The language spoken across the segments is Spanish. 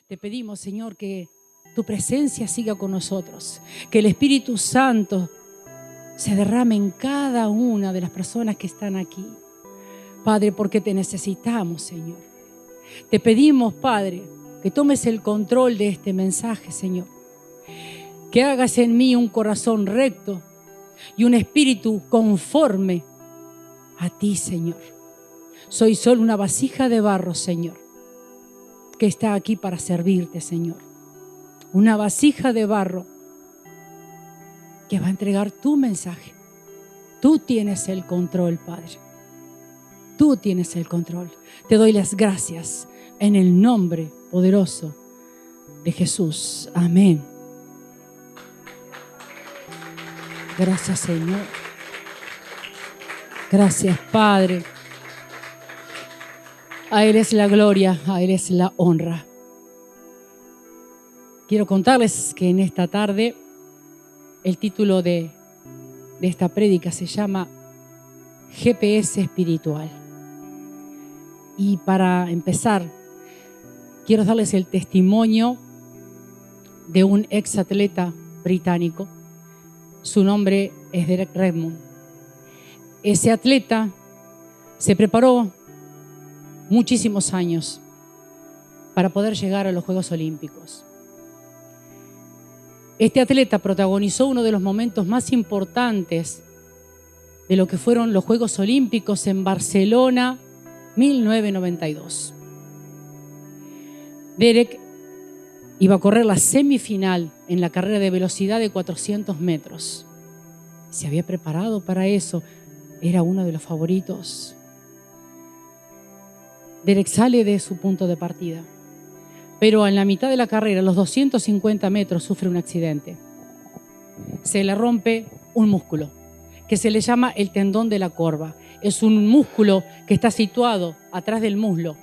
Te pedimos, Señor, que tu presencia siga con nosotros, que el Espíritu Santo se derrame en cada una de las personas que están aquí. Padre, porque te necesitamos, Señor. Te pedimos, Padre, que tomes el control de este mensaje, Señor. Que hagas en mí un corazón recto y un espíritu conforme a ti, Señor. Soy solo una vasija de barro, Señor, que está aquí para servirte, Señor. Una vasija de barro que va a entregar tu mensaje. Tú tienes el control, Padre. Tú tienes el control. Te doy las gracias en el nombre poderoso de Jesús. Amén. Gracias, Señor. Gracias, Padre. A Él es la gloria, a Él es la honra. Quiero contarles que en esta tarde el título de esta prédica se llama GPS espiritual. Y para empezar, quiero darles el testimonio de un exatleta británico. Su nombre es Derek Redmond. Ese atleta se preparó muchísimos años para poder llegar a los Juegos Olímpicos. Este atleta protagonizó uno de los momentos más importantes de lo que fueron los Juegos Olímpicos en Barcelona 1992. Derek iba a correr la semifinal en la carrera de velocidad de 400 metros. Se había preparado para eso, era uno de los favoritos. Derek sale de su punto de partida, pero en la mitad de la carrera, a los 250 metros, sufre un accidente. Se le rompe un músculo que se le llama el tendón de la corva. Es un músculo que está situado atrás del muslo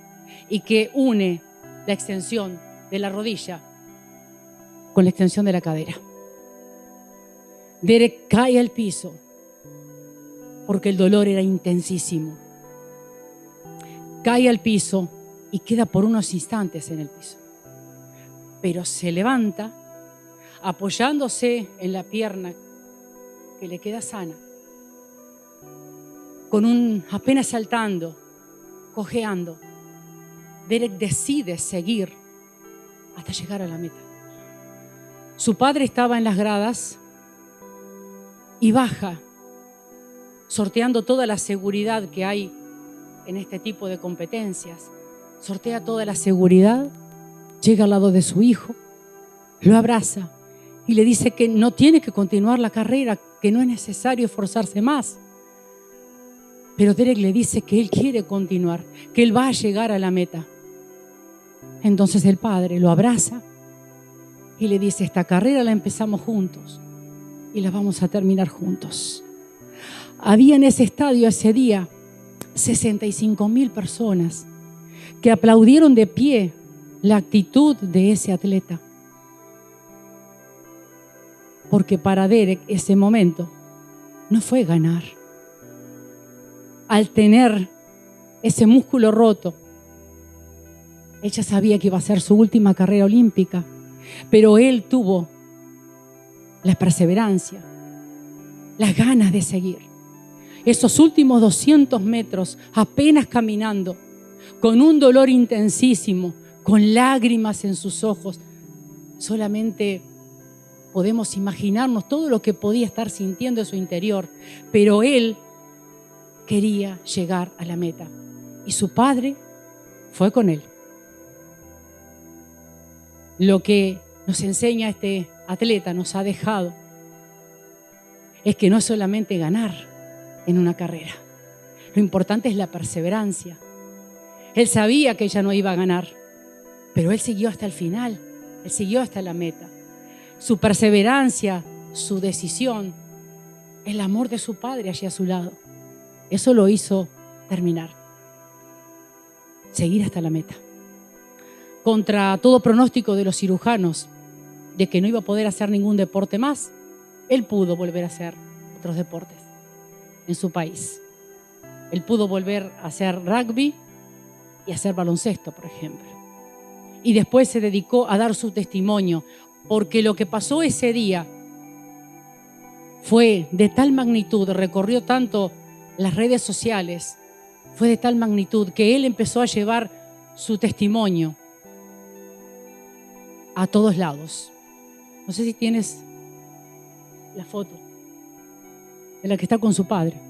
y que une la extensión de la rodilla con la extensión de la cadera. Derek cae al piso porque el dolor era intensísimo. Cae al piso y queda por unos instantes en el piso. Pero se levanta apoyándose en la pierna que le queda sana, apenas saltando, cojeando. Derek decide seguir hasta llegar a la meta. Su padre estaba en las gradas y baja, sorteando toda la seguridad que hay en este tipo de competencias. Sortea toda la seguridad, llega al lado de su hijo, lo abraza y le dice que no tiene que continuar la carrera, que no es necesario esforzarse más. Pero Derek le dice que él quiere continuar, que él va a llegar a la meta. Entonces el padre lo abraza y le dice: esta carrera la empezamos juntos y la vamos a terminar juntos. Había en ese estadio ese día 65,000 personas que aplaudieron de pie la actitud de ese atleta. Porque para Derek ese momento no fue ganar. Al tener ese músculo roto, ella sabía que iba a ser su última carrera olímpica, pero él tuvo la perseverancia, las ganas de seguir. Esos últimos 200 metros, apenas caminando, con un dolor intensísimo, con lágrimas en sus ojos, solamente podemos imaginarnos todo lo que podía estar sintiendo en su interior, pero él quería llegar a la meta y su padre fue con él. Lo que nos enseña este atleta, nos ha dejado, es que no es solamente ganar en una carrera. Lo importante es la perseverancia. Él sabía que ella no iba a ganar, pero él siguió hasta el final, él siguió hasta la meta. Su perseverancia, su decisión, el amor de su padre allí a su lado, eso lo hizo terminar, seguir hasta la meta. Contra todo pronóstico de los cirujanos de que no iba a poder hacer ningún deporte más, Él pudo volver a hacer otros deportes en su país. Él pudo volver a hacer rugby y a hacer baloncesto, por ejemplo. Y después se dedicó a dar su testimonio, porque lo que pasó ese día fue de tal magnitud, recorrió tanto las redes sociales, fue de tal magnitud que él empezó a llevar su testimonio a todos lados. No sé si tienes la foto de la que está con su padre.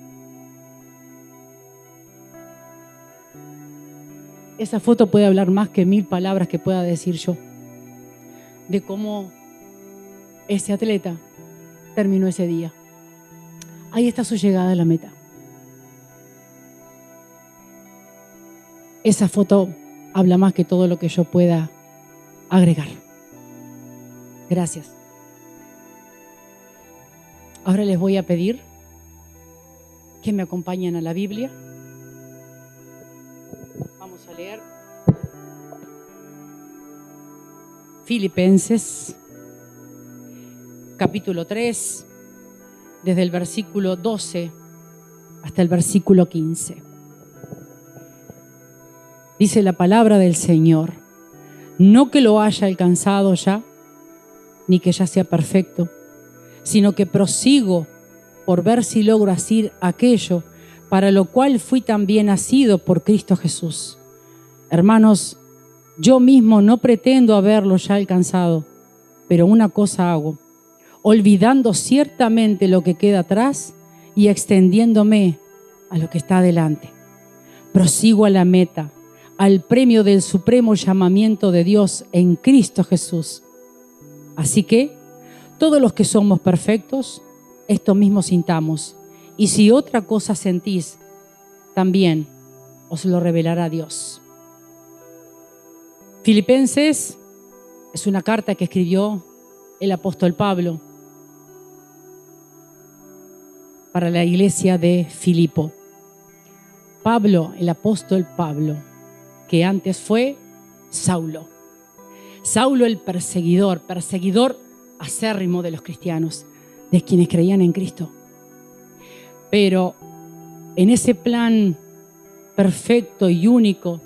Esa foto puede hablar más que 1000 palabras que pueda decir yo, de cómo ese atleta terminó ese día. Ahí está su llegada a la meta. Esa foto habla más que todo lo que yo pueda agregar. Gracias. Ahora les voy a pedir que me acompañen a la Biblia. Vamos a leer Filipenses, capítulo 3, desde el versículo 12 hasta el versículo 15. Dice la palabra del Señor: no que lo haya alcanzado ya, ni que ya sea perfecto, sino que prosigo por ver si logro hacer aquello para lo cual fui también nacido por Cristo Jesús. Hermanos, yo mismo no pretendo haberlo ya alcanzado, pero una cosa hago, olvidando ciertamente lo que queda atrás y extendiéndome a lo que está adelante. Prosigo a la meta, al premio del supremo llamamiento de Dios en Cristo Jesús. Así que, todos los que somos perfectos, esto mismo sintamos. Y si otra cosa sentís, también os lo revelará Dios. Filipenses es una carta que escribió el apóstol Pablo para la iglesia de Filipo. Pablo, el apóstol Pablo, que antes fue Saulo. Saulo el perseguidor acérrimo de los cristianos, de quienes creían en Cristo. Pero en ese plan perfecto y único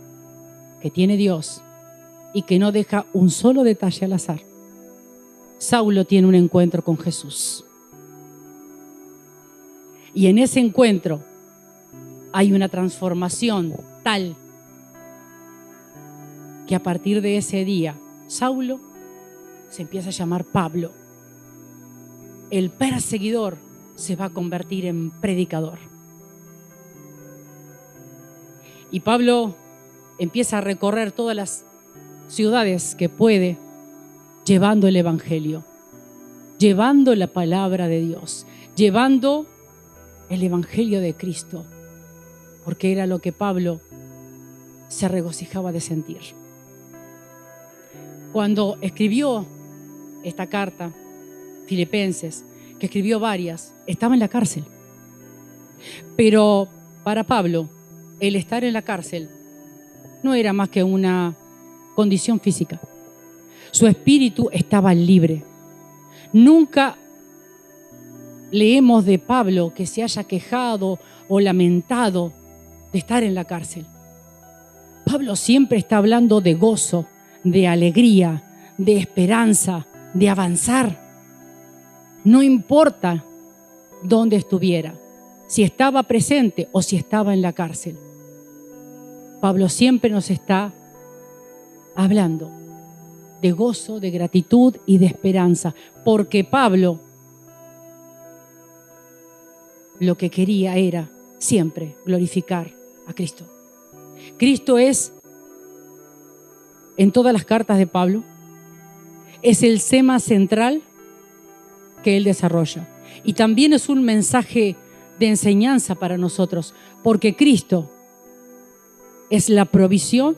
que tiene Dios y que no deja un solo detalle al azar, Saulo tiene un encuentro con Jesús. Y en ese encuentro hay una transformación tal que a partir de ese día, Saulo se empieza a llamar Pablo. El perseguidor se va a convertir en predicador. Y Pablo empieza a recorrer todas las ciudades que puede, llevando el evangelio, llevando la palabra de Dios, llevando el evangelio de Cristo, porque era lo que Pablo se regocijaba de sentir. Cuando escribió esta carta, Filipenses, que escribió varias, estaba en la cárcel. Pero para Pablo, el estar en la cárcel no era más que una condición física. Su espíritu estaba libre. Nunca leemos de Pablo que se haya quejado o lamentado de estar en la cárcel. Pablo siempre está hablando de gozo, de alegría, de esperanza, de avanzar. No importa dónde estuviera, si estaba presente o si estaba en la cárcel. Pablo siempre nos está hablando de gozo, de gratitud y de esperanza, porque Pablo lo que quería era siempre glorificar a Cristo. Cristo es, en todas las cartas de Pablo, es el tema central que él desarrolla. Y también es un mensaje de enseñanza para nosotros, porque Cristo es la provisión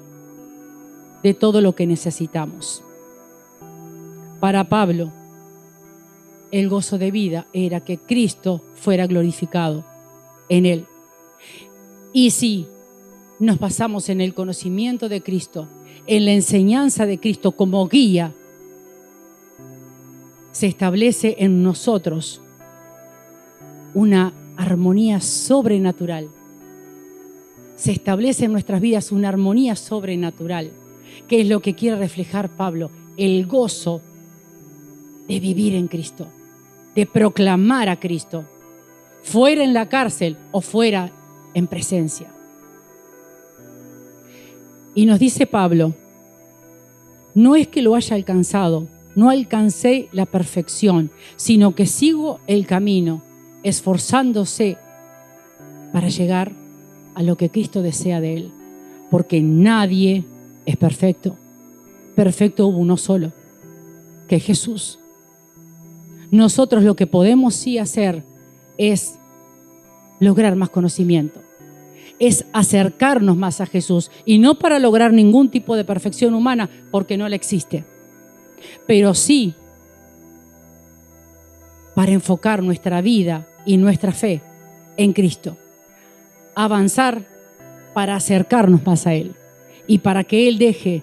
de todo lo que necesitamos. Para Pablo, el gozo de vida era que Cristo fuera glorificado en él. Y si nos basamos en el conocimiento de Cristo, en la enseñanza de Cristo como guía, se establece en nosotros una armonía sobrenatural. Se establece en nuestras vidas una armonía sobrenatural, que es lo que quiere reflejar Pablo, el gozo de vivir en Cristo, de proclamar a Cristo, fuera en la cárcel o fuera en presencia. Y nos dice Pablo, no es que lo haya alcanzado, no alcancé la perfección, sino que sigo el camino, esforzándose para llegar a lo que Cristo desea de él, porque nadie es perfecto. Perfecto hubo uno solo, que es Jesús. Nosotros lo que podemos sí hacer es lograr más conocimiento, es acercarnos más a Jesús, y no para lograr ningún tipo de perfección humana, porque no la existe, pero sí para enfocar nuestra vida y nuestra fe en Cristo, avanzar para acercarnos más a Él y para que Él deje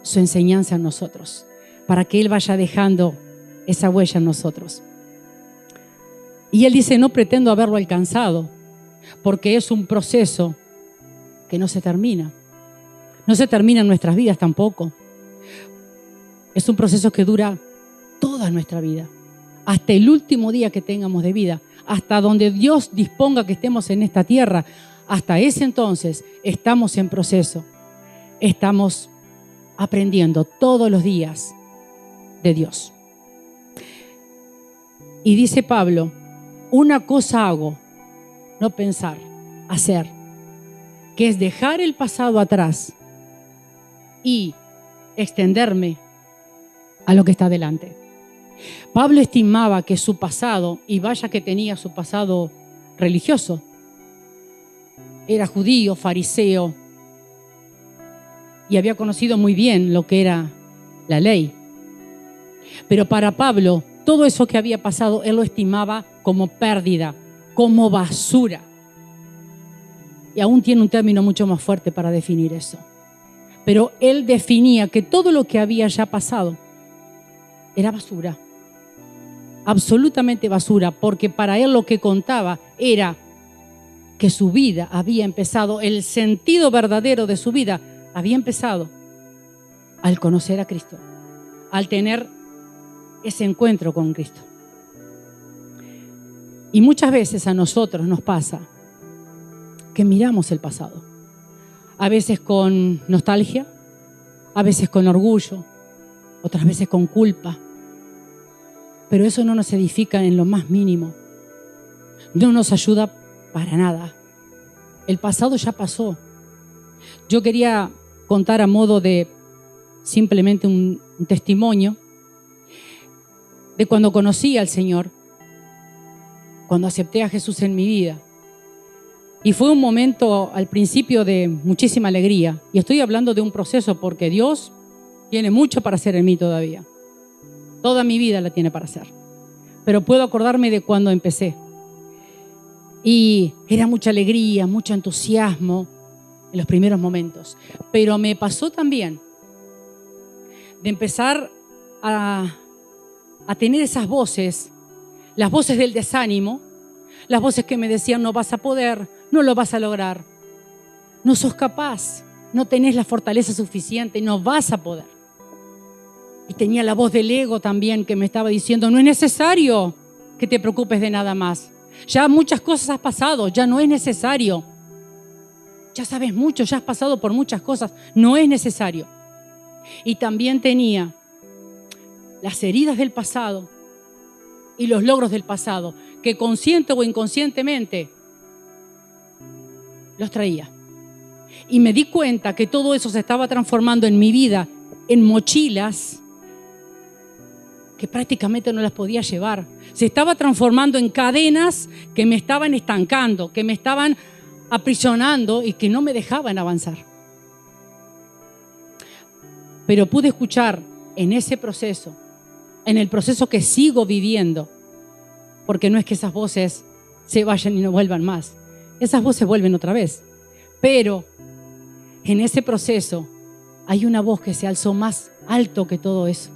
su enseñanza en nosotros, para que Él vaya dejando esa huella en nosotros. Y Él dice, no pretendo haberlo alcanzado, porque es un proceso que no se termina. No se termina en nuestras vidas tampoco. Es un proceso que dura toda nuestra vida, hasta el último día que tengamos de vida, hasta donde Dios disponga que estemos en esta tierra. Hasta ese entonces estamos en proceso. Estamos aprendiendo todos los días de Dios. Y dice Pablo, una cosa hago, no pensar, hacer, que es dejar el pasado atrás y extenderme a lo que está delante. Pablo estimaba que su pasado, y vaya que tenía su pasado religioso, era judío, fariseo, y había conocido muy bien lo que era la ley. Pero para Pablo, todo eso que había pasado, él lo estimaba como pérdida, como basura. Y aún tiene un término mucho más fuerte para definir eso. Pero él definía que todo lo que había ya pasado era basura. Absolutamente basura, porque para él lo que contaba era que su vida había empezado, el sentido verdadero de su vida había empezado al conocer a Cristo, al tener ese encuentro con Cristo. Y muchas veces a nosotros nos pasa que miramos el pasado, a veces con nostalgia, a veces con orgullo, otras veces con culpa, pero eso no nos edifica en lo más mínimo, no nos ayuda para nada. El pasado ya pasó. Yo quería contar a modo de simplemente un testimonio de cuando conocí al Señor, cuando acepté a Jesús en mi vida. Y fue un momento al principio de muchísima alegría. Y estoy hablando de un proceso porque Dios tiene mucho para hacer en mí todavía. Toda mi vida la tiene para hacer. Pero puedo acordarme de cuando empecé. Y era mucha alegría, mucho entusiasmo en los primeros momentos. Pero me pasó también de empezar a tener esas voces, las voces del desánimo, las voces que me decían no vas a poder, no lo vas a lograr, no sos capaz, no tenés la fortaleza suficiente, no vas a poder. Y tenía la voz del ego también que me estaba diciendo no es necesario que te preocupes de nada más. Ya muchas cosas has pasado, ya no es necesario. Ya sabes mucho, ya has pasado por muchas cosas, no es necesario. Y también tenía las heridas del pasado y los logros del pasado, que consciente o inconscientemente los traía. Y me di cuenta que todo eso se estaba transformando en mi vida en mochilas que prácticamente no las podía llevar. Se estaba transformando en cadenas que me estaban estancando, que me estaban aprisionando y que no me dejaban avanzar. Pero pude escuchar en ese proceso, en el proceso que sigo viviendo, porque no es que esas voces se vayan y no vuelvan más. Esas voces vuelven otra vez. Pero en ese proceso hay una voz que se alzó más alto que todo eso.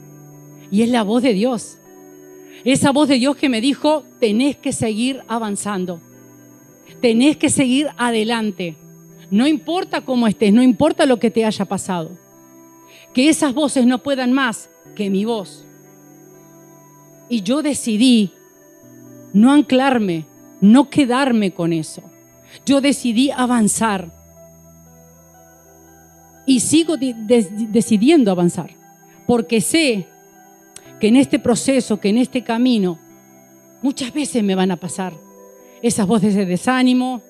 Y es la voz de Dios. Esa voz de Dios que me dijo, tenés que seguir avanzando. Tenés que seguir adelante. No importa cómo estés, no importa lo que te haya pasado. Que esas voces no puedan más que mi voz. Y yo decidí no anclarme, no quedarme con eso. Yo decidí avanzar. Y sigo decidiendo avanzar. Porque sé que en este proceso, que en este camino, muchas veces me van a pasar esas voces de desánimo,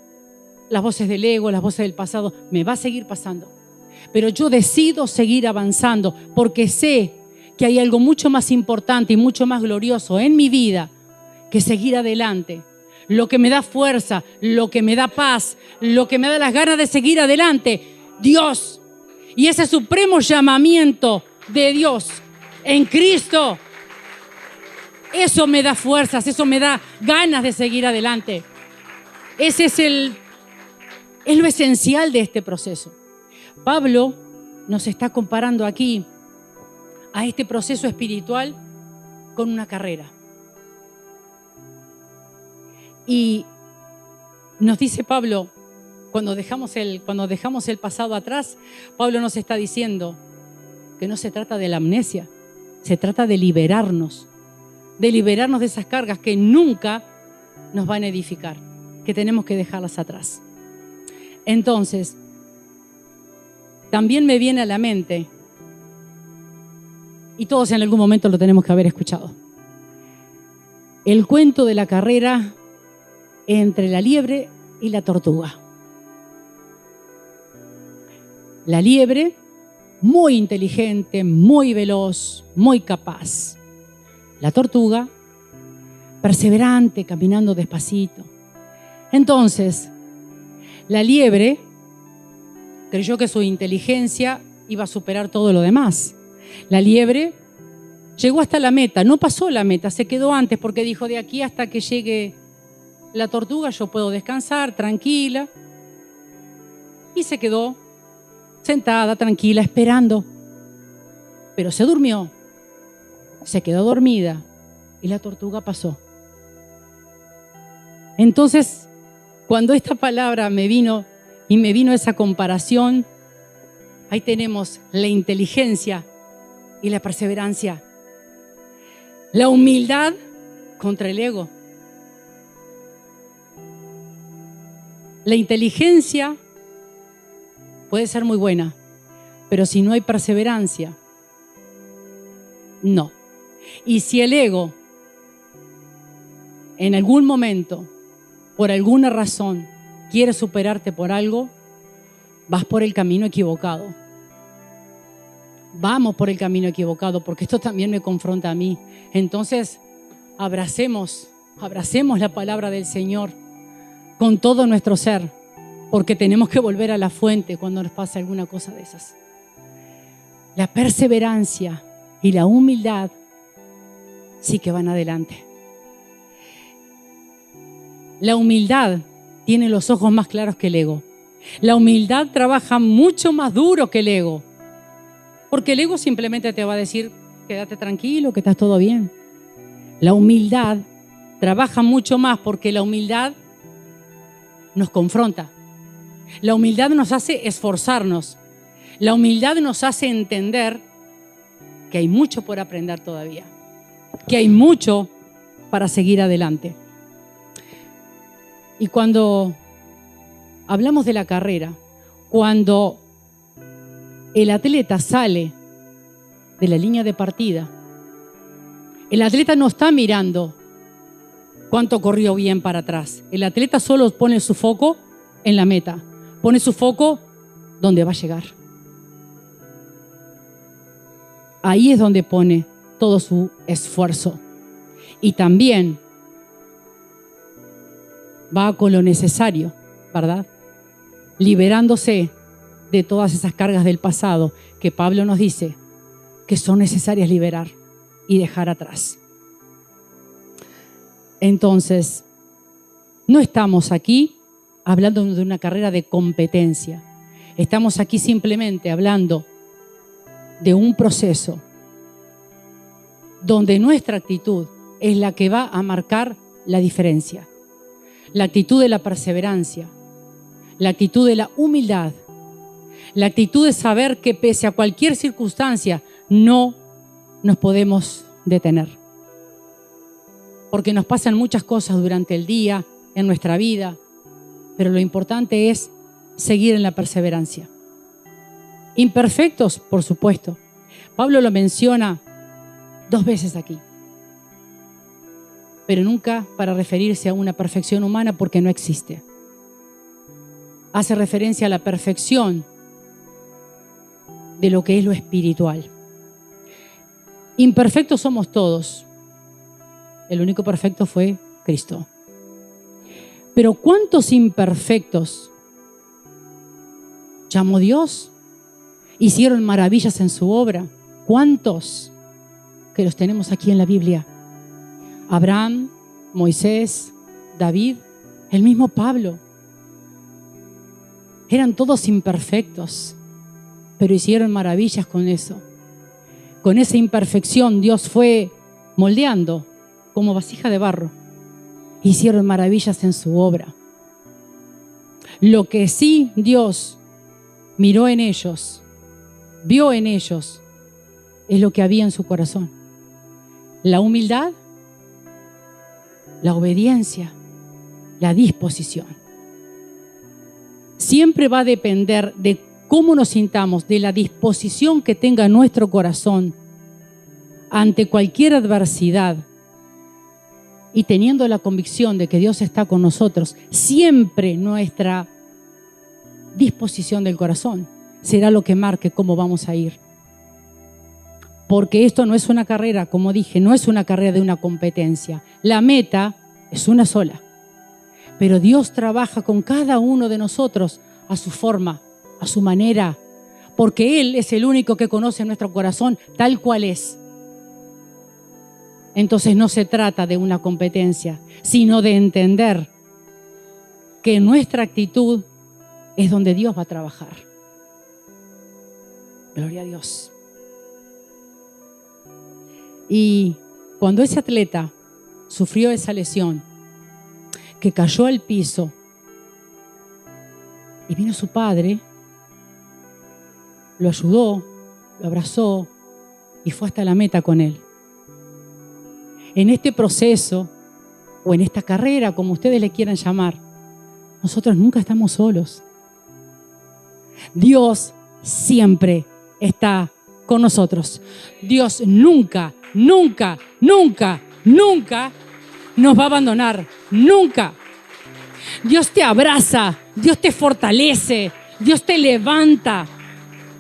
las voces del ego, las voces del pasado, me va a seguir pasando. Pero yo decido seguir avanzando porque sé que hay algo mucho más importante y mucho más glorioso en mi vida que seguir adelante. Lo que me da fuerza, lo que me da paz, lo que me da las ganas de seguir adelante, Dios. Y ese supremo llamamiento de Dios en Cristo, eso me da fuerzas, eso me da ganas de seguir adelante. Ese es lo esencial de este proceso. Pablo nos está comparando aquí a este proceso espiritual con una carrera. Y nos dice Pablo, cuando dejamos el pasado atrás, Pablo nos está diciendo que no se trata de la amnesia, se trata de liberarnos de esas cargas que nunca nos van a edificar, que tenemos que dejarlas atrás. Entonces, también me viene a la mente, y todos en algún momento lo tenemos que haber escuchado, el cuento de la carrera entre la liebre y la tortuga. La liebre, muy inteligente, muy veloz, muy capaz. La tortuga, perseverante, caminando despacito. Entonces, la liebre creyó que su inteligencia iba a superar todo lo demás. La liebre llegó hasta la meta, no pasó la meta, se quedó antes porque dijo, de aquí hasta que llegue la tortuga yo puedo descansar tranquila. Y se quedó sentada, tranquila, esperando. Pero se durmió, se quedó dormida y la tortuga pasó. Entonces, cuando esta palabra me vino esa comparación, ahí tenemos la inteligencia y la perseverancia. La humildad contra el ego. La inteligencia puede ser muy buena, pero si no hay perseverancia, no. Y si el ego, en algún momento, por alguna razón, quiere superarte por algo, vas por el camino equivocado. Vamos por el camino equivocado, porque esto también me confronta a mí. Entonces, abracemos la palabra del Señor con todo nuestro ser, porque tenemos que volver a la fuente cuando nos pase alguna cosa de esas. La perseverancia y la humildad sí que van adelante. La humildad tiene los ojos más claros que el ego. La humildad trabaja mucho más duro que el ego, porque el ego simplemente te va a decir, quédate tranquilo, que estás todo bien. La humildad trabaja mucho más porque la humildad nos confronta. La humildad nos hace esforzarnos. La humildad nos hace entender que hay mucho por aprender todavía, que hay mucho para seguir adelante. Y cuando hablamos de la carrera, cuando el atleta sale de la línea de partida, el atleta no está mirando cuánto corrió bien para atrás. El atleta solo pone su foco en la meta, pone su foco donde va a llegar. Ahí es donde pone todo su esfuerzo. Y también va con lo necesario, ¿verdad? Liberándose de todas esas cargas del pasado que Pablo nos dice que son necesarias liberar y dejar atrás. Entonces, no estamos aquí hablando de una carrera de competencia. Estamos aquí simplemente hablando de un proceso donde nuestra actitud es la que va a marcar la diferencia. La actitud de la perseverancia, la actitud de la humildad, la actitud de saber que pese a cualquier circunstancia no nos podemos detener. Porque nos pasan muchas cosas durante el día, en nuestra vida, pero lo importante es seguir en la perseverancia. Imperfectos, por supuesto. Pablo lo menciona 2 veces aquí, pero nunca para referirse a una perfección humana, porque no existe. Hace referencia a la perfección de lo que es lo espiritual. Imperfectos somos todos. El único perfecto fue Cristo. Pero ¿cuántos imperfectos llamó Dios? Hicieron maravillas en su obra. ¿Cuántos? Que los tenemos aquí en la Biblia. Abraham, Moisés, David, el mismo Pablo. Eran todos imperfectos, pero hicieron maravillas con eso. Con esa imperfección Dios fue moldeando como vasija de barro. Hicieron maravillas en su obra. Lo que sí Dios miró en ellos, vio en ellos, es lo que había en su corazón. La humildad, la obediencia, la disposición. Siempre va a depender de cómo nos sintamos, de la disposición que tenga nuestro corazón ante cualquier adversidad, y teniendo la convicción de que Dios está con nosotros. Siempre nuestra disposición del corazón será lo que marque cómo vamos a ir. Porque esto no es una carrera, como dije, no es una carrera de una competencia. La meta es una sola. Pero Dios trabaja con cada uno de nosotros a su forma, a su manera, porque Él es el único que conoce nuestro corazón tal cual es. Entonces no se trata de una competencia, sino de entender que nuestra actitud es donde Dios va a trabajar. Gloria a Dios. Y cuando ese atleta sufrió esa lesión, que cayó al piso, y vino su padre, lo ayudó, lo abrazó y fue hasta la meta con él. En este proceso, o en esta carrera, como ustedes le quieran llamar, nosotros nunca estamos solos. Dios siempre está con nosotros. Dios nunca, nunca, nunca, nunca nos va a abandonar. Nunca. Dios te abraza, Dios te fortalece, Dios te levanta.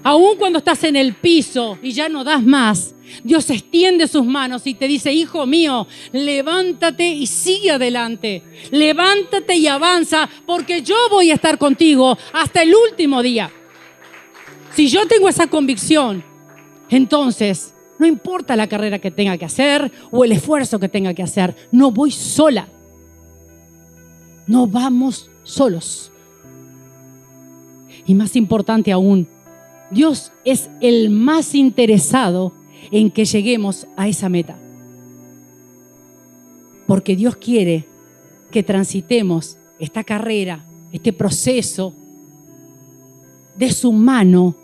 Aún cuando estás en el piso y ya no das más, Dios extiende sus manos y te dice: hijo mío, levántate y sigue adelante. Levántate y avanza, porque yo voy a estar contigo hasta el último día. Si yo tengo esa convicción, entonces no importa la carrera que tenga que hacer o el esfuerzo que tenga que hacer, no voy sola. No vamos solos. Y más importante aún, Dios es el más interesado en que lleguemos a esa meta. Porque Dios quiere que transitemos esta carrera, este proceso de su mano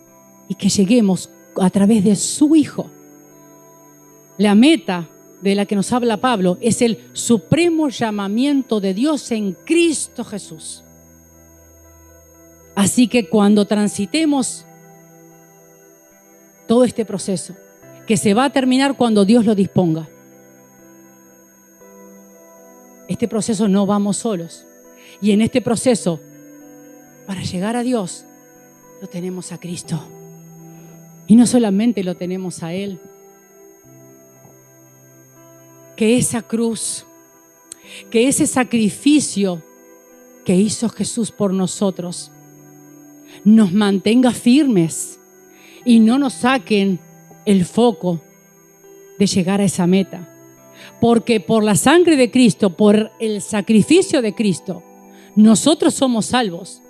y que lleguemos a través de su Hijo. La meta de la que nos habla Pablo es el supremo llamamiento de Dios en Cristo Jesús. Así que cuando transitemos todo este proceso, que se va a terminar cuando Dios lo disponga, este proceso no vamos solos. Y en este proceso, para llegar a Dios, lo tenemos a Cristo. Y no solamente lo tenemos a Él. Que esa cruz, que ese sacrificio que hizo Jesús por nosotros, nos mantenga firmes y no nos saquen el foco de llegar a esa meta. Porque por la sangre de Cristo, por el sacrificio de Cristo, nosotros somos salvos.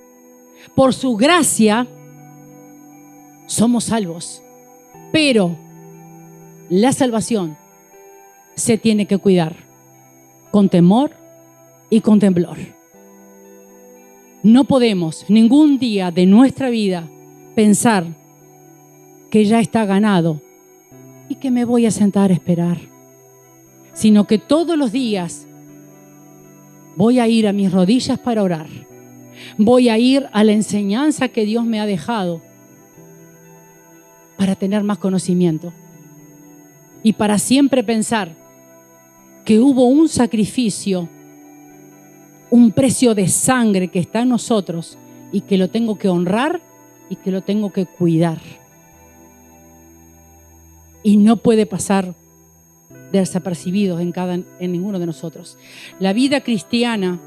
Por su gracia somos salvos. Pero la salvación se tiene que cuidar, con temor y con temblor. No podemos ningún día de nuestra vida pensar que ya está ganado y que me voy a sentar a esperar, sino que todos los días voy a ir a mis rodillas para orar. Voy a ir a la enseñanza que Dios me ha dejado para tener más conocimiento y para siempre pensar que hubo un sacrificio, un precio de sangre que está en nosotros y que lo tengo que honrar y que lo tengo que cuidar. Y no puede pasar desapercibido en ninguno de nosotros. La vida cristiana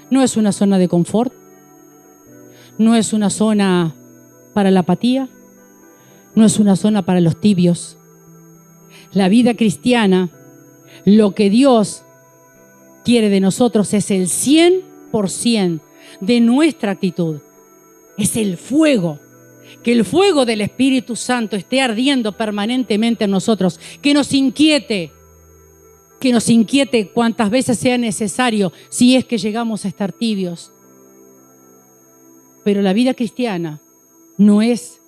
no es una zona de confort, no es una zona para la apatía, no es una zona para los tibios. La vida cristiana, lo que Dios quiere de nosotros es el 100% de nuestra actitud. Es el fuego. Que el fuego del Espíritu Santo esté ardiendo permanentemente en nosotros. Que nos inquiete cuantas veces sea necesario si es que llegamos a estar tibios. Pero la vida cristiana no es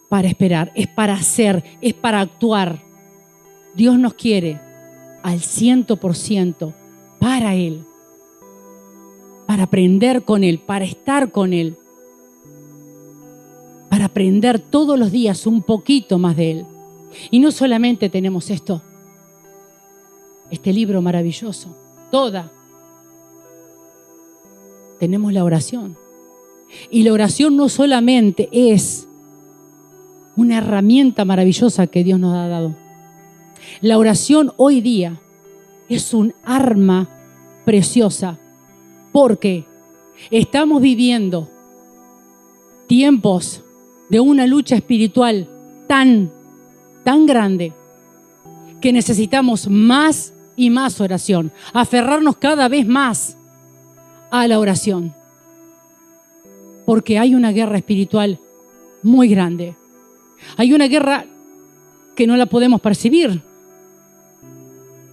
para esperar, es para hacer, es para actuar. Dios nos quiere al 100% para Él, para aprender con Él, para estar con Él, para aprender todos los días un poquito más de Él. Y no solamente tenemos este libro maravilloso, tenemos la oración. Y la oración no solamente es una herramienta maravillosa que Dios nos ha dado. La oración hoy día es un arma preciosa porque estamos viviendo tiempos de una lucha espiritual tan grande que necesitamos más y más oración, aferrarnos cada vez más a la oración, porque hay una guerra espiritual muy grande. Hay una guerra que no la podemos percibir.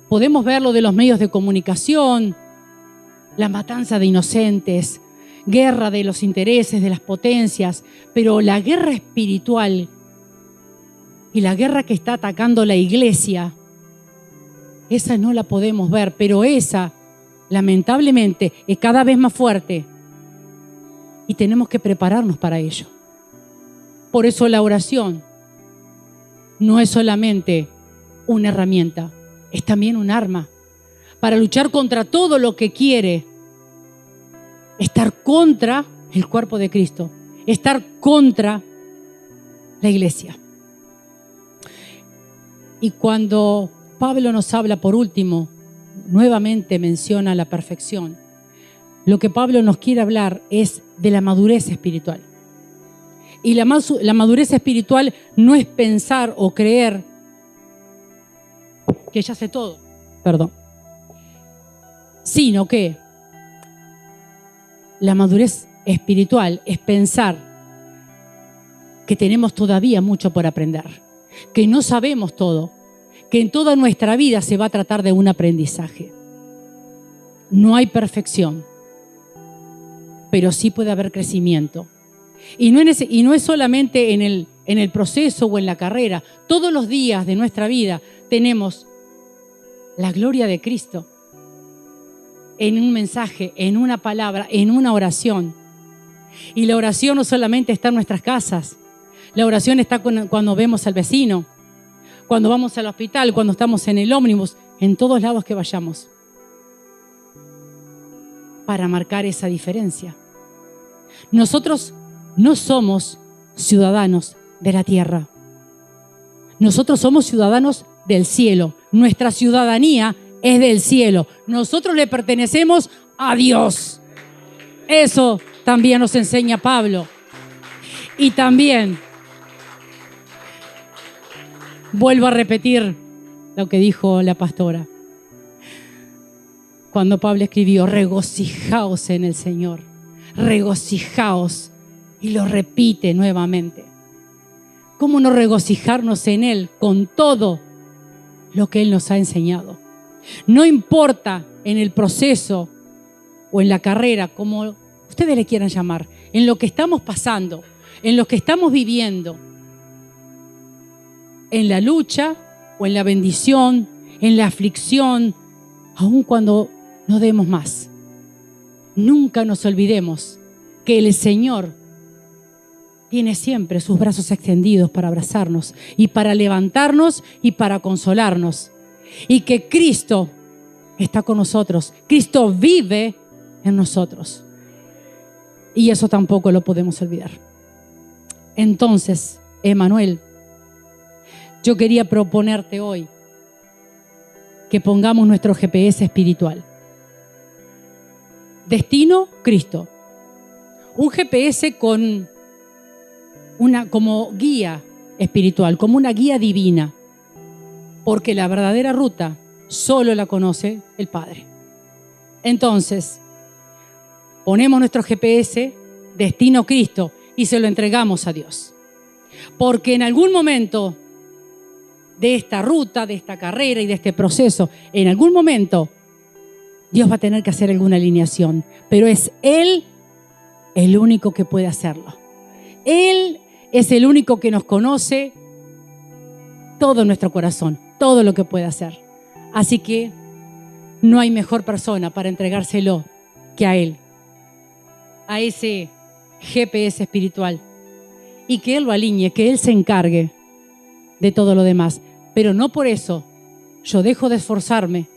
Podemos verlo de los medios de comunicación, la matanza de inocentes, guerra de los intereses, de las potencias, pero la guerra espiritual y la guerra que está atacando la iglesia, esa no la podemos ver, pero esa, lamentablemente, es cada vez más fuerte y tenemos que prepararnos para ello. Por eso la oración no es solamente una herramienta, es también un arma para luchar contra todo lo que quiere estar contra el cuerpo de Cristo, estar contra la iglesia. Y cuando Pablo nos habla, por último, nuevamente menciona la perfección. Lo que Pablo nos quiere hablar es de la madurez espiritual. Y la madurez espiritual no es pensar o creer que ya sé todo, sino que la madurez espiritual es pensar que tenemos todavía mucho por aprender, que no sabemos todo, que en toda nuestra vida se va a tratar de un aprendizaje. No hay perfección, pero sí puede haber crecimiento. Y no es solamente en el proceso o en la carrera. Todos los días de nuestra vida tenemos la gloria de Cristo en un mensaje, en una palabra, en una oración. Y la oración no solamente está en nuestras casas. La oración está cuando vemos al vecino, cuando vamos al hospital, cuando estamos en el ómnibus, en todos lados que vayamos, para marcar esa diferencia. Nosotros no somos ciudadanos de la tierra. Nosotros somos ciudadanos del cielo. Nuestra ciudadanía es del cielo. Nosotros le pertenecemos a Dios. Eso también nos enseña Pablo. Y también vuelvo a repetir lo que dijo la pastora cuando Pablo escribió: regocijaos en el Señor, regocijaos, y lo repite nuevamente. ¿Cómo no regocijarnos en Él con todo lo que Él nos ha enseñado. No importa en el proceso o en la carrera, como ustedes le quieran llamar, en lo que estamos pasando, en lo que estamos viviendo, en la lucha o en la bendición, en la aflicción, aun cuando no demos más. Nunca nos olvidemos que el Señor tiene siempre sus brazos extendidos para abrazarnos y para levantarnos y para consolarnos. Y que Cristo está con nosotros. Cristo vive en nosotros. Y eso tampoco lo podemos olvidar. Entonces, Emanuel, yo quería proponerte hoy que pongamos nuestro GPS espiritual. Destino, Cristo. Un GPS con como guía espiritual, como una guía divina. Porque la verdadera ruta solo la conoce el Padre. Entonces, ponemos nuestro GPS, destino Cristo, y se lo entregamos a Dios. Porque en algún momento de esta ruta, de esta carrera y de este proceso, en algún momento Dios va a tener que hacer alguna alineación, pero es Él el único que puede hacerlo. Él es el único que nos conoce todo nuestro corazón, todo lo que puede hacer. Así que no hay mejor persona para entregárselo que a Él, a ese GPS espiritual, y que Él lo alinee, que Él se encargue de todo lo demás. Pero no por eso yo dejo de esforzarme,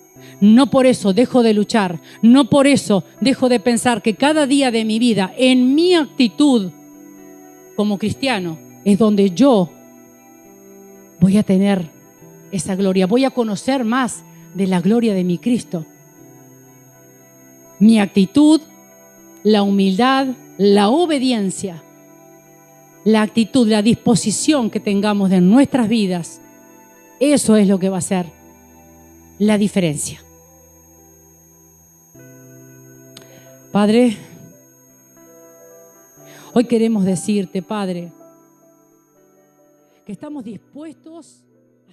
no por eso dejo de luchar, no por eso dejo de pensar que cada día de mi vida, en mi actitud como cristiano, es donde yo voy a tener esa gloria, voy a conocer más de la gloria de mi Cristo. Mi actitud, la humildad, la obediencia, la actitud, la disposición que tengamos de nuestras vidas, eso es lo que va a hacer la diferencia. Padre, hoy queremos decirte, Padre, que estamos dispuestos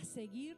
a seguir